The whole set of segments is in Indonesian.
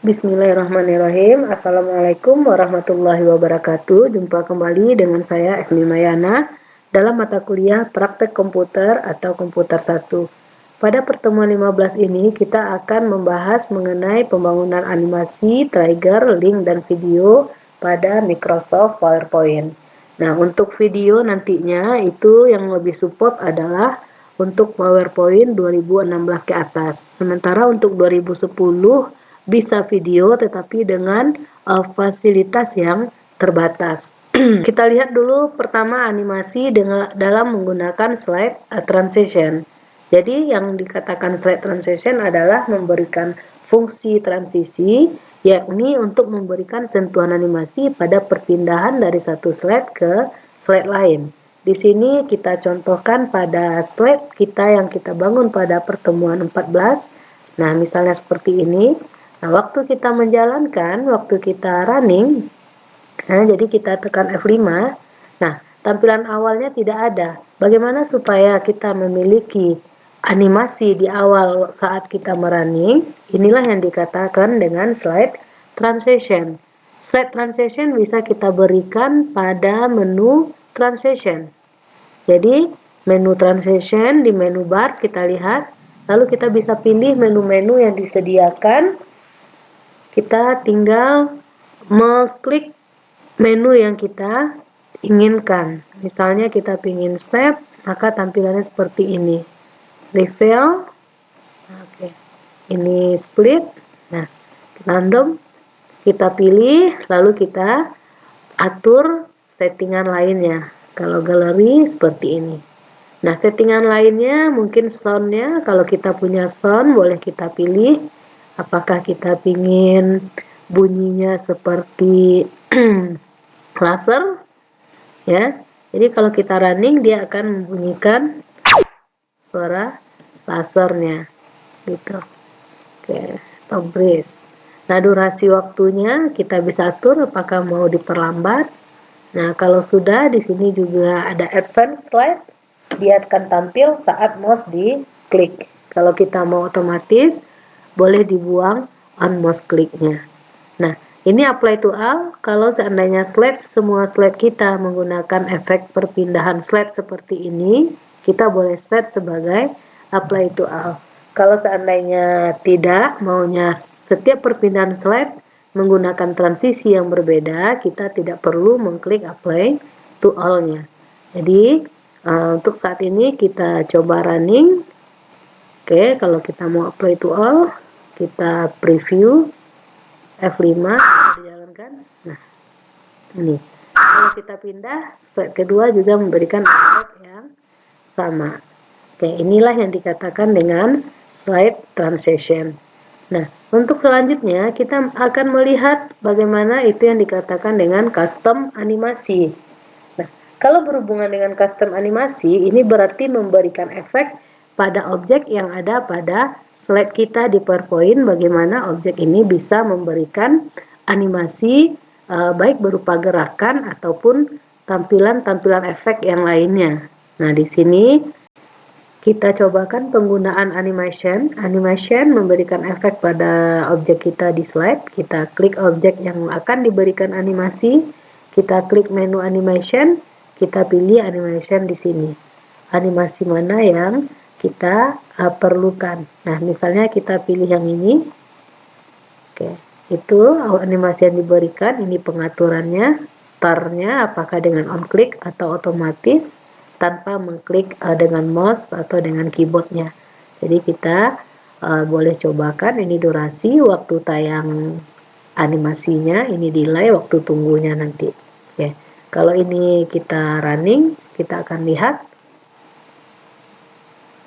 Bismillahirrahmanirrahim. Assalamualaikum warahmatullahi wabarakatuh. Jumpa kembali dengan saya Efni Mayana dalam mata kuliah Praktek Komputer atau Komputer 1. Pada pertemuan 15 ini kita akan membahas mengenai pembangunan animasi, trigger, link, dan video pada Microsoft PowerPoint. Nah, untuk video nantinya itu yang lebih support adalah untuk PowerPoint 2016 ke atas. Sementara untuk 2010 bisa video tetapi dengan fasilitas yang terbatas. Kita lihat dulu pertama animasi dalam menggunakan slide transition. Jadi yang dikatakan slide transition adalah memberikan fungsi transisi, yakni untuk memberikan sentuhan animasi pada perpindahan dari satu slide ke slide lain. Di sini kita contohkan pada slide kita yang kita bangun pada pertemuan 14. Nah, misalnya seperti ini. Nah, waktu kita menjalankan, waktu kita running, nah, jadi kita tekan F5. Nah, tampilan awalnya tidak ada. Bagaimana supaya kita memiliki animasi di awal saat kita merunning? Inilah yang dikatakan dengan slide transition. Slide transition bisa kita berikan pada menu transition. Jadi, menu transition di menu bar kita lihat, lalu kita bisa pilih menu-menu yang disediakan. Kita tinggal mengklik menu yang kita inginkan. Misalnya kita ingin snap, maka tampilannya seperti ini. Reveal, oke. Ini split. Nah, random kita pilih, lalu kita atur settingan lainnya. Kalau galeri seperti ini. Nah, settingan lainnya mungkin soundnya, kalau kita punya sound boleh kita pilih. Apakah kita ingin bunyinya seperti laser, ya? Jadi kalau kita running dia akan membunyikan suara lasernya, gitu. Oke, top breeze. Nah, durasi waktunya kita bisa atur apakah mau diperlambat. Nah, kalau sudah di sini juga ada advanced slide, dia akan tampil saat mouse diklik. Kalau kita mau otomatis, boleh dibuang on mouse kliknya. Nah, ini apply to all. Kalau seandainya semua slide kita menggunakan efek perpindahan slide seperti ini, kita boleh set sebagai apply to all. Kalau seandainya tidak, maunya setiap perpindahan slide menggunakan transisi yang berbeda, kita tidak perlu mengklik apply to all-nya. Jadi, untuk saat ini kita coba running. Oke, kalau kita mau apply to all, kita preview F5, dijalankan. Nah, ini. Kalau kita pindah, slide kedua juga memberikan efek yang sama. Oke, inilah yang dikatakan dengan slide transition. Nah, untuk selanjutnya kita akan melihat bagaimana itu yang dikatakan dengan custom animasi. Nah, kalau berhubungan dengan custom animasi, ini berarti memberikan efek pada objek yang ada pada slide kita di PowerPoint, bagaimana objek ini bisa memberikan animasi baik berupa gerakan ataupun tampilan-tampilan efek yang lainnya. Nah, di sini kita cobakan penggunaan animation. Animation memberikan efek pada objek kita di slide. Kita klik objek yang akan diberikan animasi. Kita klik menu animation. Kita pilih animation di sini. Animasi mana yang kita perlukan. Nah, misalnya kita pilih yang ini. Oke, itu animasi yang diberikan. Ini pengaturannya. Startnya apakah dengan on click atau otomatis tanpa mengklik dengan mouse atau dengan keyboardnya. Jadi kita boleh cobakan ini durasi, waktu tayang animasinya, ini delay, waktu tunggunya nanti. Oke. Kalau ini kita running, kita akan lihat.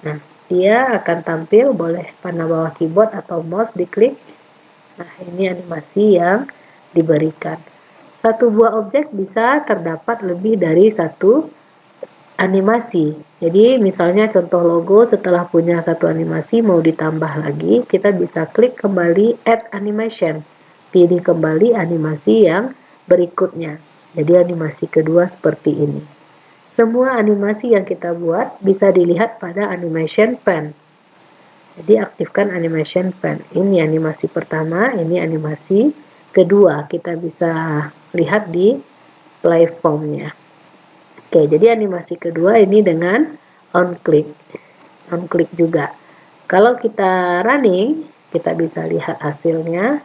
Nah, dia akan tampil, boleh panah bawah keyboard atau mouse diklik. Nah, ini animasi yang diberikan. Satu buah objek bisa terdapat lebih dari satu animasi. Jadi misalnya contoh logo, setelah punya satu animasi mau ditambah lagi, kita bisa klik kembali add animation. Pilih kembali animasi yang berikutnya. Jadi animasi kedua seperti ini. Semua animasi yang kita buat bisa dilihat pada animation pane. Jadi aktifkan animation fan. Ini animasi pertama, ini animasi kedua. Kita bisa lihat di waveformnya. Oke, jadi animasi kedua ini dengan on click juga. Kalau kita running, kita bisa lihat hasilnya.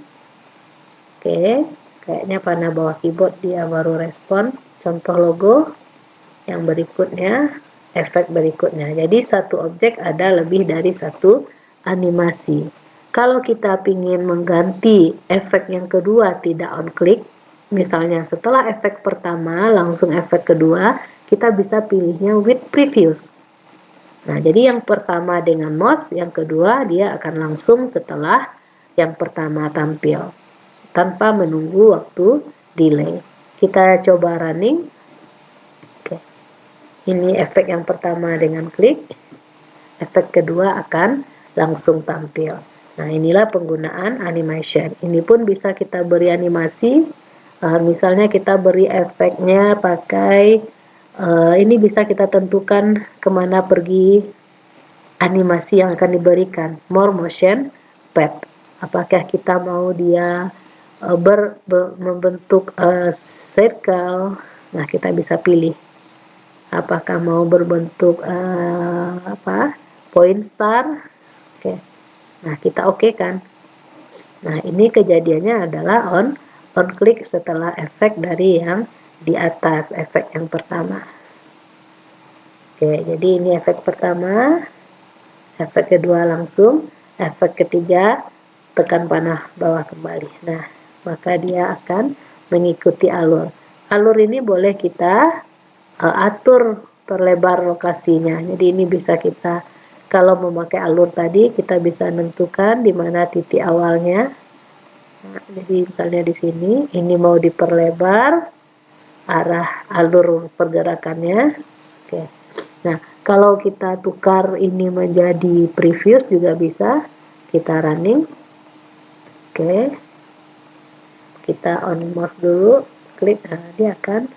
Oke, kayaknya panah bawah keyboard dia baru respon. Contoh logo yang berikutnya, efek berikutnya. Jadi satu objek ada lebih dari satu animasi. Kalau kita ingin mengganti efek yang kedua tidak on click, misalnya setelah efek pertama langsung efek kedua, kita bisa pilihnya with previous. Nah, jadi yang pertama dengan mouse, yang kedua dia akan langsung setelah yang pertama tampil tanpa menunggu waktu delay. Kita coba running. Oke. Ini efek yang pertama dengan klik, efek kedua akan langsung tampil. Nah, inilah penggunaan animation. Ini pun bisa kita beri animasi, misalnya kita beri efeknya pakai, ini bisa kita tentukan kemana pergi animasi yang akan diberikan. More motion path. Apakah kita mau dia membentuk circle? Nah, kita bisa pilih. Apakah mau berbentuk point star? Oke. Nah, kita oke kan? Nah, ini kejadiannya adalah on click setelah efek dari yang di atas, efek yang pertama. Oke, jadi ini efek pertama, efek kedua langsung, efek ketiga tekan panah bawah kembali. Nah, maka dia akan mengikuti alur. Alur ini boleh kita atur perlebar lokasinya. Jadi ini bisa kita, kalau memakai alur tadi, kita bisa menentukan di mana titik awalnya. Nah, jadi misalnya di sini, ini mau diperlebar arah alur pergerakannya. Oke. Nah, kalau kita tukar ini menjadi previous juga bisa. Kita running. Oke. Kita on mouse dulu, klik, nah, dia akan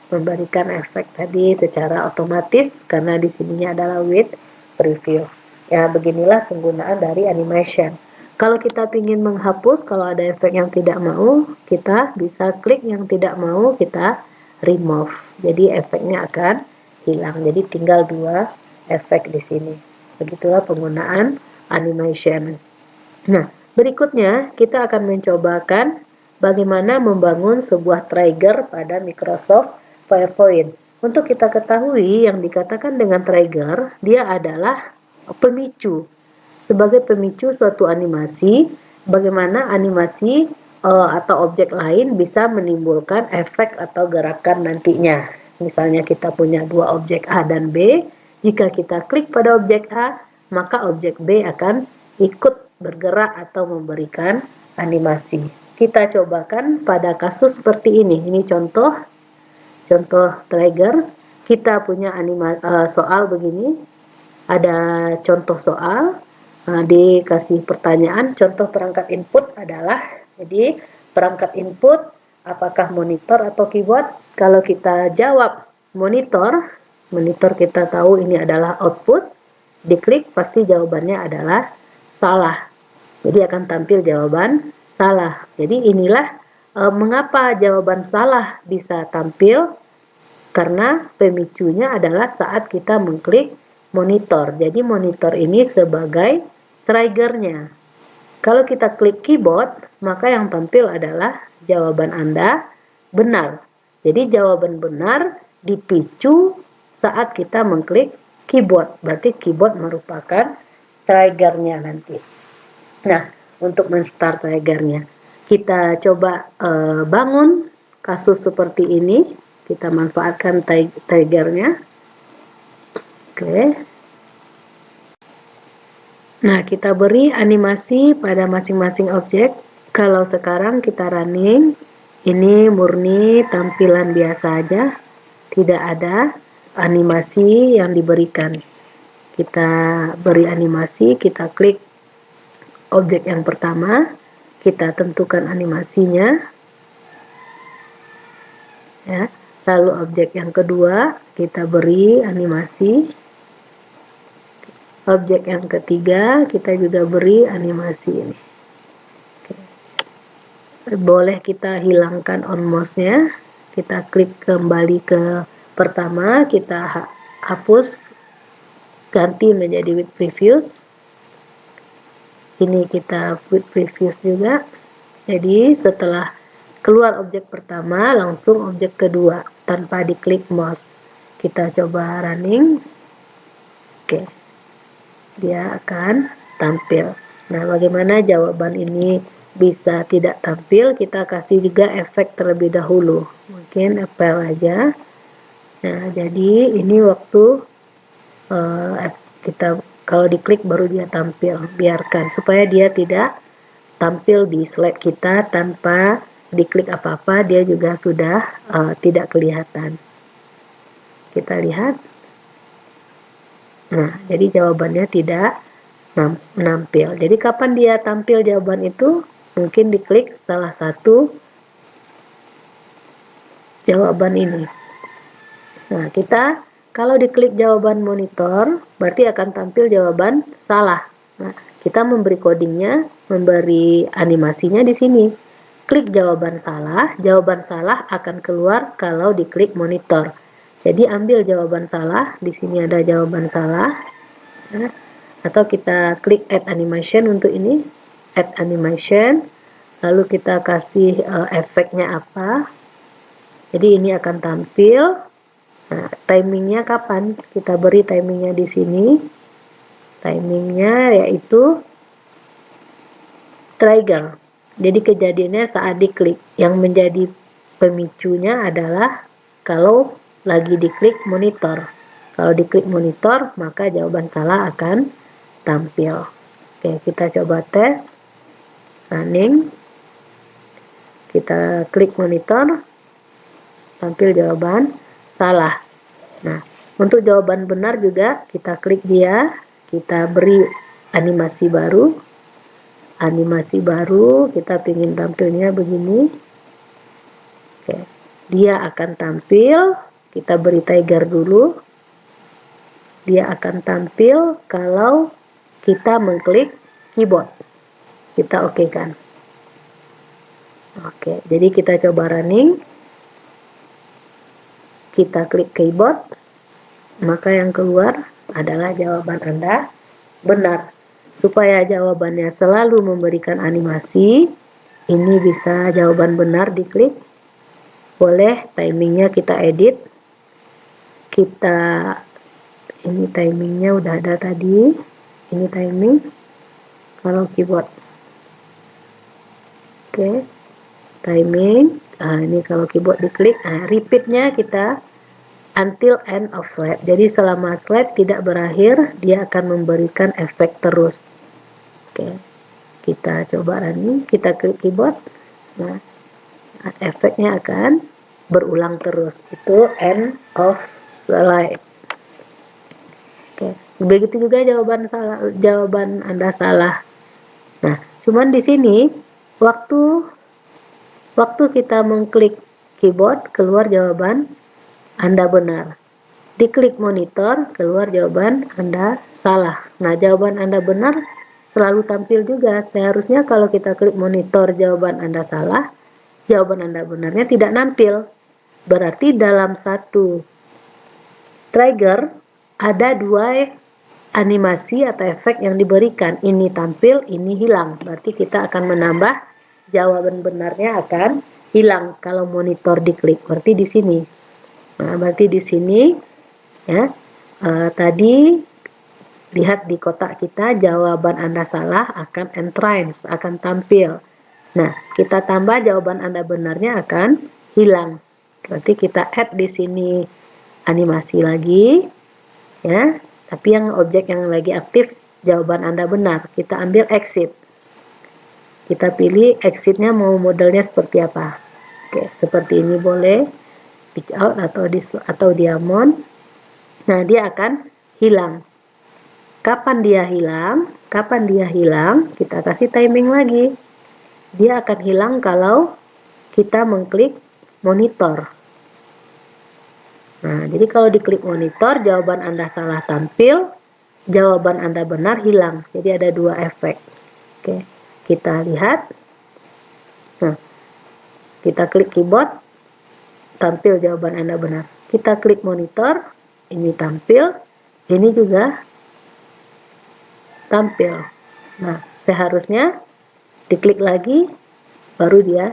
memberikan efek tadi secara otomatis karena di sininya adalah with previous. Ya, beginilah penggunaan dari animation. Kalau kita ingin menghapus, kalau ada efek yang tidak mau, kita bisa klik yang tidak mau, kita remove. Jadi efeknya akan hilang. Jadi tinggal dua efek di sini. Begitulah penggunaan animation. Nah, berikutnya kita akan mencobakan bagaimana membangun sebuah trigger pada Microsoft PowerPoint. Untuk kita ketahui yang dikatakan dengan trigger, dia adalah pemicu. Sebagai pemicu suatu animasi, bagaimana animasi atau objek lain bisa menimbulkan efek atau gerakan nantinya. Misalnya kita punya dua objek A dan B, jika kita klik pada objek A, maka objek B akan ikut bergerak atau memberikan animasi. Kita cobakan pada kasus seperti ini. Ini contoh trigger. Kita punya soal begini. Ada contoh soal, dikasih pertanyaan. Contoh perangkat input adalah, jadi perangkat input apakah monitor atau keyboard? Kalau kita jawab monitor kita tahu ini adalah output. Diklik pasti jawabannya adalah salah. Jadi akan tampil jawaban salah. Jadi inilah mengapa jawaban salah bisa tampil, karena pemicunya adalah saat kita mengklik monitor. Jadi monitor ini sebagai triggernya. Kalau kita klik keyboard, maka yang tampil adalah jawaban Anda benar. Jadi jawaban benar dipicu saat kita mengklik keyboard. Berarti keyboard merupakan triggernya nanti. Nah, untuk men-start triggernya, kita coba bangun kasus seperti ini. Kita manfaatkan triggernya. Oke. Nah, kita beri animasi pada masing-masing objek. Kalau sekarang kita running, ini murni tampilan biasa aja, tidak ada animasi yang diberikan. Kita beri animasi, kita klik objek yang pertama, kita tentukan animasinya, ya. Lalu objek yang kedua kita beri animasi. Objek yang ketiga, kita juga beri animasi ini. Boleh kita hilangkan on mouse-nya. Kita klik kembali ke pertama, kita hapus, ganti menjadi with previous. Ini kita with previous juga. Jadi setelah keluar objek pertama, langsung objek kedua tanpa diklik mouse. Kita coba running. Oke, dia akan tampil. Nah, bagaimana jawaban ini bisa tidak tampil? Kita kasih juga efek terlebih dahulu. Mungkin apel aja. Nah, jadi ini waktu kita kalau diklik baru dia tampil. Biarkan supaya dia tidak tampil di slide kita tanpa diklik apa-apa, dia juga sudah tidak kelihatan. Kita lihat. Nah, jadi jawabannya tidak menampil. Jadi kapan dia tampil jawaban itu? Mungkin diklik salah satu jawaban ini. Nah, kita kalau diklik jawaban monitor, berarti akan tampil jawaban salah. Nah, kita memberi codingnya, memberi animasinya di sini. Klik jawaban salah akan keluar kalau diklik monitor. Jadi ambil jawaban salah, di sini ada jawaban salah. Nah, atau kita klik add animation untuk ini, add animation, lalu kita kasih efeknya apa. Jadi ini akan tampil. Nah, timingnya kapan? Kita beri timingnya di sini. Timingnya yaitu trigger. Jadi kejadiannya saat diklik. Yang menjadi pemicunya adalah kalau lagi diklik monitor. Kalau diklik monitor, maka jawaban salah akan tampil. Oke, kita coba tes. Running. Kita klik monitor. Tampil jawaban salah. Nah, untuk jawaban benar juga kita klik dia, kita beri animasi baru. Animasi baru, kita ingin tampilnya begini. Oke, dia akan tampil, kita beri tiger dulu. Dia akan tampil kalau kita mengklik keyboard. Kita oke kan. Oke, jadi kita coba running. Kita klik keyboard, maka yang keluar adalah jawaban Anda benar. Supaya jawabannya selalu memberikan animasi, ini bisa jawaban benar diklik. Boleh timingnya kita edit. Ini timingnya udah ada tadi. Ini timing. Kalau keyboard. Oke. Timing. Nah, ini kalau keyboard diklik. Nah, repeatnya kita until end of slide. Jadi selama slide tidak berakhir, dia akan memberikan efek terus. Oke, kita coba running, kita klik keyboard. Nah, efeknya akan berulang terus. Itu end of slide. Oke, begitu juga jawaban Anda salah. Nah, cuman di sini waktu kita mengklik keyboard keluar jawaban Anda benar. Diklik monitor, keluar jawaban Anda salah. Nah, jawaban Anda benar selalu tampil juga. Seharusnya kalau kita klik monitor jawaban Anda salah, jawaban Anda benarnya tidak nampil. Berarti dalam satu trigger ada dua animasi atau efek yang diberikan. Ini tampil, ini hilang. Berarti kita akan menambah jawaban benarnya akan hilang kalau monitor diklik. Berarti di sini. Nah, berarti di sini ya, tadi lihat di kotak kita jawaban Anda salah akan entrance, akan tampil. Nah, kita tambah jawaban Anda benarnya akan hilang. Berarti kita add di sini animasi lagi ya. Tapi yang objek yang lagi aktif jawaban Anda benar. Kita ambil exit. Kita pilih exitnya mau modelnya seperti apa. Oke, seperti ini boleh. Pitch out atau diamond. Nah, dia akan hilang. Kapan dia hilang? Kapan dia hilang? Kita kasih timing lagi. Dia akan hilang kalau kita mengklik monitor. Nah, jadi kalau diklik monitor, jawaban Anda salah tampil. jawaban Anda benar hilang. Jadi ada dua efek. Oke, kita lihat. Nah, kita klik keyboard, tampil jawaban Anda benar. Kita klik monitor, ini tampil, ini juga tampil. Nah, seharusnya diklik lagi, baru dia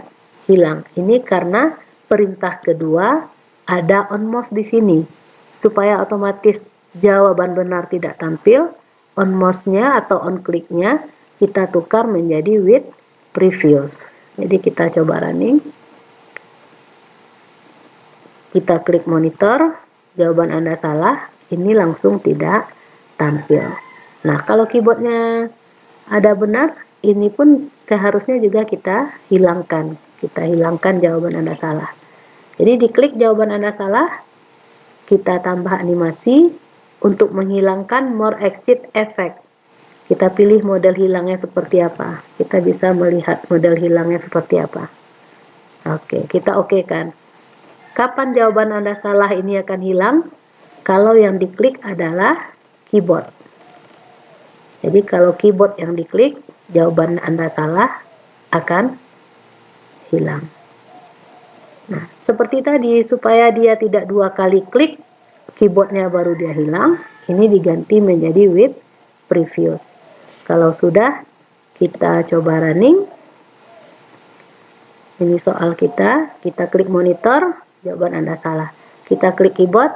hilang. Ini karena perintah kedua ada on mouse di sini. Supaya otomatis jawaban benar tidak tampil, on mouse-nya atau on kliknya kita tukar menjadi with previous. Jadi kita coba running. Kita klik monitor, jawaban Anda salah, ini langsung tidak tampil. Nah, kalau keyboardnya ada benar, ini pun seharusnya juga kita hilangkan. Kita hilangkan jawaban Anda salah. Jadi diklik jawaban Anda salah, kita tambah animasi untuk menghilangkan more exit effect. Kita pilih model hilangnya seperti apa. Kita bisa melihat model hilangnya seperti apa. Oke, kita oke kan. Kapan jawaban Anda salah ini akan hilang? Kalau yang diklik adalah keyboard. Jadi kalau keyboard yang diklik, jawaban Anda salah akan hilang. Nah, seperti tadi, supaya dia tidak dua kali klik, keyboardnya baru dia hilang, ini diganti menjadi with previous. Kalau sudah, kita coba running. Ini soal kita klik monitor, jawaban Anda salah. Kita klik keyboard,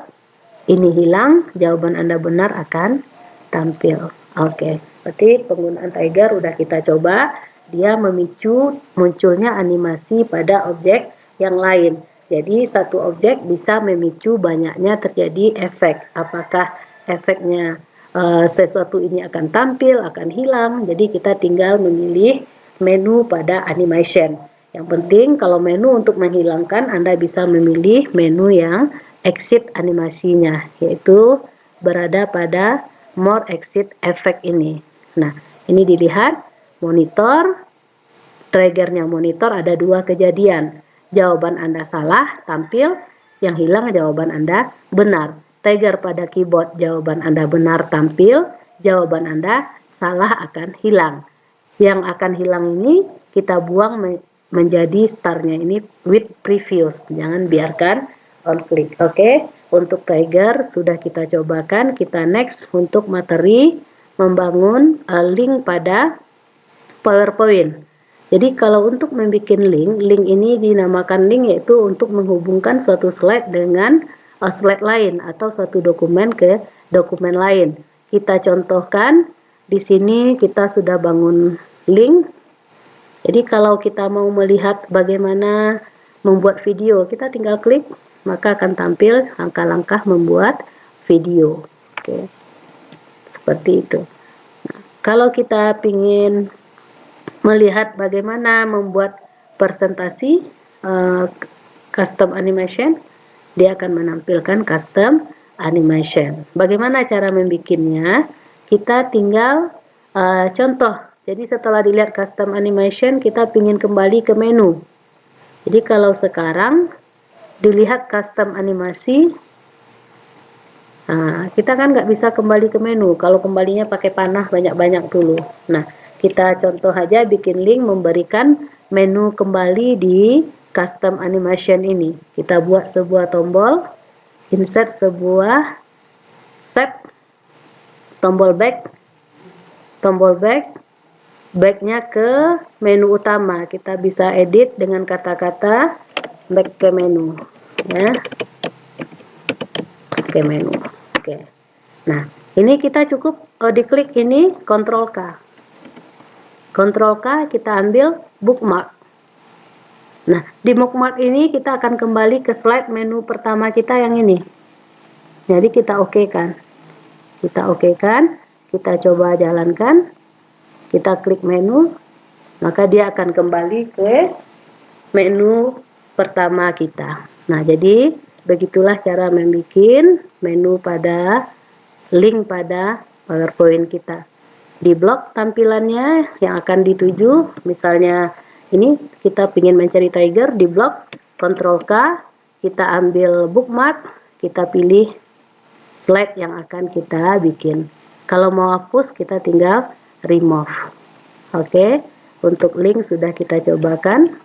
ini hilang, jawaban Anda benar akan tampil. Oke, berarti penggunaan Tiger udah kita coba, dia memicu munculnya animasi pada objek yang lain. Jadi satu objek bisa memicu banyaknya terjadi efek. Apakah efeknya sesuatu ini akan tampil, akan hilang. Jadi kita tinggal memilih menu pada animation. Yang penting kalau menu untuk menghilangkan, Anda bisa memilih menu yang exit animasinya, yaitu berada pada more exit effect ini. Nah, ini dilihat monitor, triggernya monitor ada dua kejadian. Jawaban Anda salah, tampil, yang hilang jawaban Anda benar. Trigger pada keyboard, jawaban Anda benar, tampil, jawaban Anda salah akan hilang. Yang akan hilang ini kita buang menjadi startnya ini with previous. Jangan biarkan on click. Oke. Untuk trigger sudah kita cobakan, kita next untuk materi membangun link pada PowerPoint. Jadi kalau untuk membuat link ini dinamakan link, yaitu untuk menghubungkan suatu slide dengan slide lain atau suatu dokumen ke dokumen lain. Kita contohkan di sini kita sudah bangun link. Jadi kalau kita mau melihat bagaimana membuat video, kita tinggal klik, maka akan tampil langkah-langkah membuat video. Oke, seperti itu. Nah, kalau kita ingin melihat bagaimana membuat presentasi custom animation, dia akan menampilkan custom animation. Bagaimana cara membuatnya? Kita tinggal contoh. Jadi setelah dilihat custom animation, kita ingin kembali ke menu. Jadi kalau sekarang dilihat custom animasi, nah, kita kan nggak bisa kembali ke menu. Kalau kembalinya pakai panah banyak-banyak dulu. Nah, kita contoh aja bikin link memberikan menu kembali di custom animation ini. Kita buat sebuah tombol, insert sebuah step, tombol back, backnya ke menu utama. Kita bisa edit dengan kata-kata back ke menu, ya, ke menu. Oke. Nah, ini kita cukup diklik ini Ctrl K. Ctrl K kita ambil bookmark. Nah, di bookmark ini kita akan kembali ke slide menu pertama kita yang ini. Jadi kita oke kan. Kita oke kan. Kita coba jalankan. Kita klik menu, maka dia akan kembali ke menu pertama kita. Nah, jadi begitulah cara membuat menu pada link pada PowerPoint kita. Di blok tampilannya yang akan dituju, misalnya ini kita ingin mencari Tiger, di blok Ctrl K, kita ambil bookmark, kita pilih slide yang akan kita bikin. Kalau mau hapus, kita tinggal remove. Oke, untuk link sudah kita cobakan.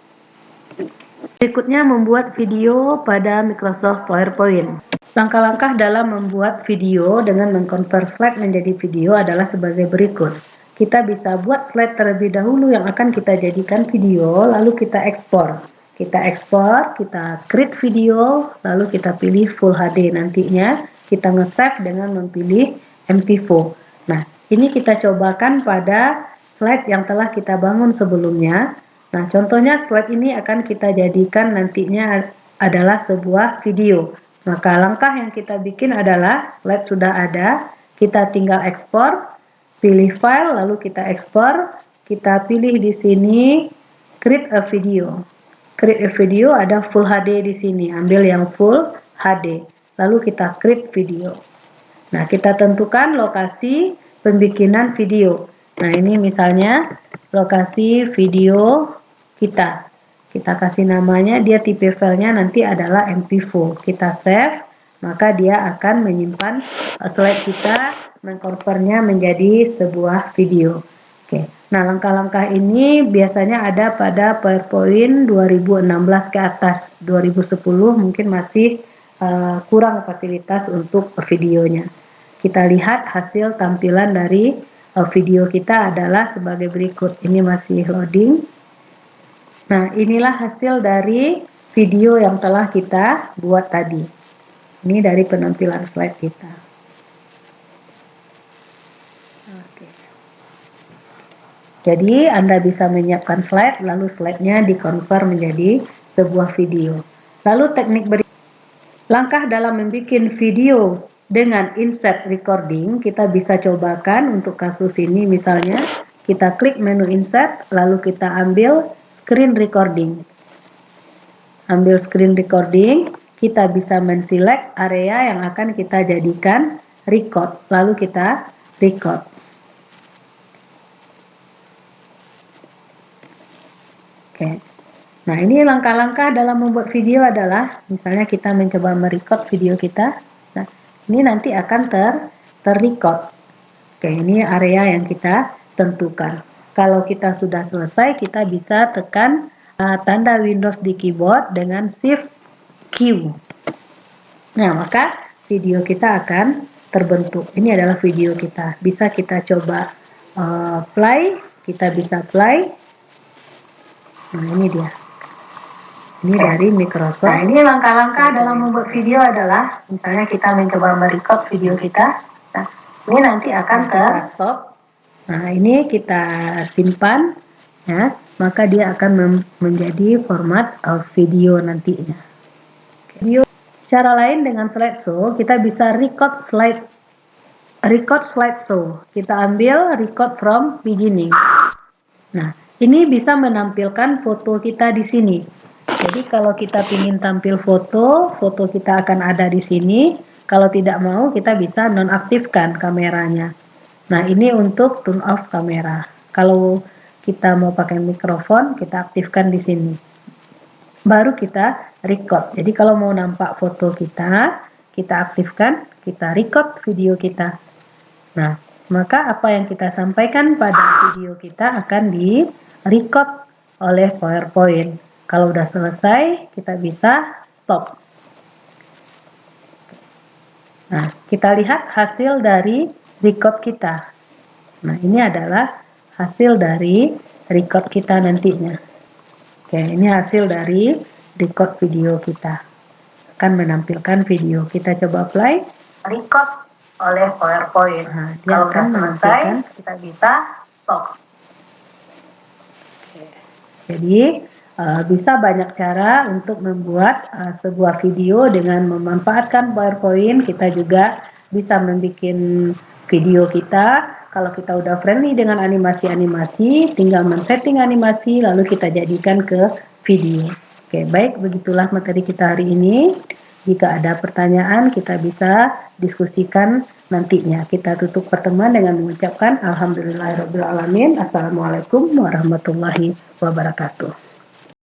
Berikutnya membuat video pada Microsoft PowerPoint. Langkah-langkah dalam membuat video dengan mengkonvert slide menjadi video adalah sebagai berikut. Kita bisa buat slide terlebih dahulu yang akan kita jadikan video, lalu kita ekspor. Kita ekspor, kita create video, lalu kita pilih Full HD. Nantinya kita nge-save dengan memilih MP4. Nah, ini kita cobakan pada slide yang telah kita bangun sebelumnya. Nah, contohnya slide ini akan kita jadikan nantinya adalah sebuah video. Maka langkah yang kita bikin adalah slide sudah ada, kita tinggal ekspor, pilih file, lalu kita ekspor, kita pilih di sini create a video. Create a video ada Full HD di sini, ambil yang Full HD, lalu kita create video. Nah, kita tentukan lokasi pembikinan video. Nah, ini misalnya lokasi video kita kasih namanya, dia tipe filenya nanti adalah MP4. Kita save, maka dia akan menyimpan slide kita, mengkonvertnya menjadi sebuah video. Oke, nah langkah-langkah ini biasanya ada pada PowerPoint 2016 ke atas. 2010 mungkin masih kurang fasilitas untuk videonya. Kita lihat hasil tampilan dari video kita adalah sebagai berikut. Ini masih loading. Nah, inilah hasil dari video yang telah kita buat tadi. Ini dari penampilan slide kita. Oke. Jadi, Anda bisa menyiapkan slide, lalu slide-nya dikonvert menjadi sebuah video. Lalu teknik berikutnya, langkah dalam membuat video dengan insert recording, kita bisa cobakan untuk kasus ini. Misalnya, kita klik menu insert, lalu kita ambil screen recording. Ambil screen recording, kita bisa men-select area yang akan kita jadikan record, lalu kita record. Oke. Nah, ini langkah-langkah dalam membuat video adalah, misalnya kita mencoba merecord video kita. Nah, ini nanti akan terrecord. Oke, ini area yang kita tentukan. Kalau kita sudah selesai, kita bisa tekan tanda Windows di keyboard dengan Shift Q. Nah, maka video kita akan terbentuk. Ini adalah video kita. Bisa kita coba play, kita bisa play. Nah, ini dia. Ini dari Microsoft. Nah, ini langkah-langkah dalam membuat video adalah, misalnya kita mencoba merecord video kita. Nah, ini nanti akan stop. Nah, ini kita simpan, ya, maka dia akan menjadi format video nantinya. Video. Cara lain dengan slideshow, kita bisa record slideshow. Kita ambil record from beginning. Nah, ini bisa menampilkan foto kita di sini. Jadi kalau kita ingin tampil foto kita akan ada di sini. Kalau tidak mau, kita bisa nonaktifkan kameranya. Nah, ini untuk turn off kamera. Kalau kita mau pakai mikrofon, kita aktifkan di sini. Baru kita record. Jadi kalau mau nampak foto kita aktifkan, kita record video kita. Nah, maka apa yang kita sampaikan pada video kita akan di-record oleh PowerPoint. Kalau udah selesai, kita bisa stop. Nah, kita lihat hasil dari record kita. Nah, ini adalah hasil dari record kita nantinya. Oke, ini hasil dari record video kita. Akan menampilkan video. Kita coba play. Record oleh PowerPoint. Nah, dia kalau akan menampilkan. Kita bisa stop. Oke. Jadi, bisa banyak cara untuk membuat sebuah video dengan memanfaatkan PowerPoint. Kita juga bisa membuat video kita. Kalau kita udah friendly dengan animasi-animasi, tinggal men-setting animasi, lalu kita jadikan ke video. Oke, baik, begitulah materi kita hari ini. Jika ada pertanyaan, kita bisa diskusikan nantinya. Kita tutup pertemuan dengan mengucapkan Alhamdulillahirrabbilalamin. Assalamualaikum warahmatullahi wabarakatuh.